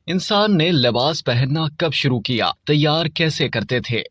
इंसान ने लिबास पहनना कब शुरू किया, तैयार कैसे करते थे।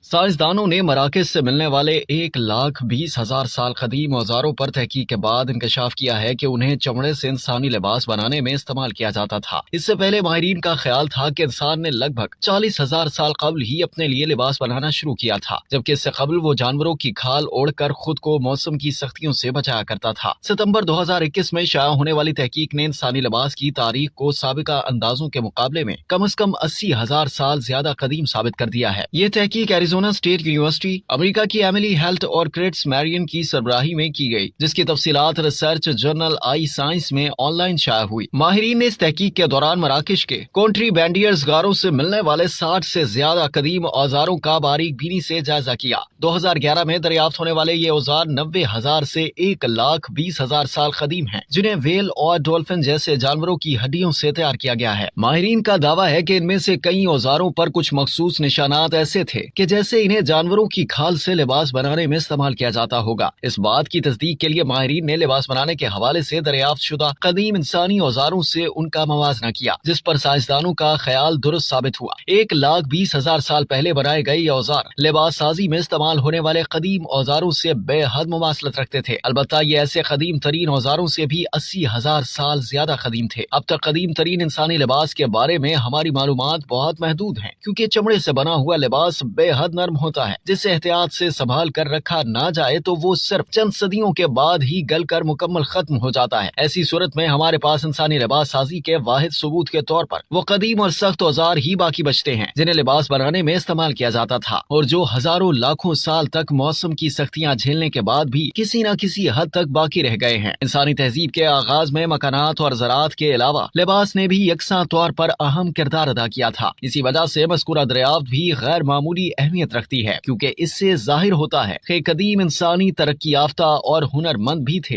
साइंसदानों ने मराकज से मिलने वाले 1,20,000 साल कदीम औजारों पर तहकीक के बाद इंकशाफ किया है कि उन्हें चमड़े से इंसानी लिबास बनाने में इस्तेमाल किया जाता था। इससे पहले माहिरीन का ख्याल था कि इंसान ने लगभग 40,000 साल कबल ही अपने लिए लिबास बनाना शुरू किया था, जबकि इससे कबल वो जानवरों की खाल ओढ़कर खुद को मौसम की सख्तियों से बचाया करता था। सितंबर 2021 में शाया होने वाली तहकीक ने इंसानी लिबास की तारीख को साबिका अंदाजों के मुकाबले में कम से कम 80,000 साल ज्यादा कदीम साबित कर दिया है। ये तहकीक एरिजोना स्टेट यूनिवर्सिटी, अमेरिका की एमिली हेल्थ और क्रेट्स मैरियन की सरबराही में की गई, जिसकी तफसीलात रिसर्च जर्नल आई साइंस में ऑनलाइन शाया हुई। माहिरीन ने इस तहकीक के दौरान मराकश के कॉन्ट्री बैंडियर्स गारों से मिलने वाले 60 से ज्यादा कदीम औजारों का बारीक बीनी से जायजा किया। 2011 में दरियाफ्त होने वाले ये औजार 90,000 से 1,20,000 साल कदीम हैं, जिन्हें व्हेल और डॉल्फिन जैसे जानवरों की हड्डियों से तैयार किया गया है। माहिरीन का दावा है कि इनमें से कई औजारों पर कुछ मखसूस निशानात ऐसे थे कि जैसे इन्हें जानवरों की खाल से लिबास बनाने में इस्तेमाल किया जाता होगा। इस बात की तस्दीक के लिए माहिरीन ने लिबास बनाने के हवाले से दरियाफ्त शुदा कदीम इंसानी औजारों से उनका मवाजना किया, जिस पर साइंसदानों का ख्याल दुरुस्त साबित हुआ। 1,20,000 साल पहले बनाए गए ये औजार लिबास साजी में इस्तेमाल होने वाले कदीम औजारों से बेहद मुमासलत रखते थे। अलबत्ता ये ऐसे कदीम तरीन औजारों से भी 80,000 साल ज्यादा कदीम थे। अब तक कदीम तरीन इंसानी लिबास के बारे में हमारी मालूमात बहुत महदूद हैं, क्योंकि चमड़े से बना हुआ लिबास बेहद नर्म होता है। जिसे एहतियात से संभाल कर रखा ना जाए तो वो सिर्फ चंद सदियों के बाद ही गल कर मुकम्मल खत्म हो जाता है। ऐसी सूरत में हमारे पास इंसानी लिबास साजी के वाहिद सबूत के तौर पर वो कदीम और सख्त औजार ही बाकी बचते हैं, जिन्हें लिबास बनाने में इस्तेमाल किया जाता था और जो हजारों लाखों साल तक मौसम की सख्तियां झेलने के बाद भी किसी न किसी हद तक बाकी रह गए हैं। इंसानी तहजीब के आगाज में मकानात और ज़राअत के अलावा लिबास ने भी यकसा तौर पर अहम किरदार अदा किया था। इसी वजह से मज़कूरा दरियाफ्त भी गैर मामूली अहमियत रखती है, क्योंकि इससे जाहिर होता है कि कदीम इंसानी तरक्की याफ्ता और हुनरमंद भी थे।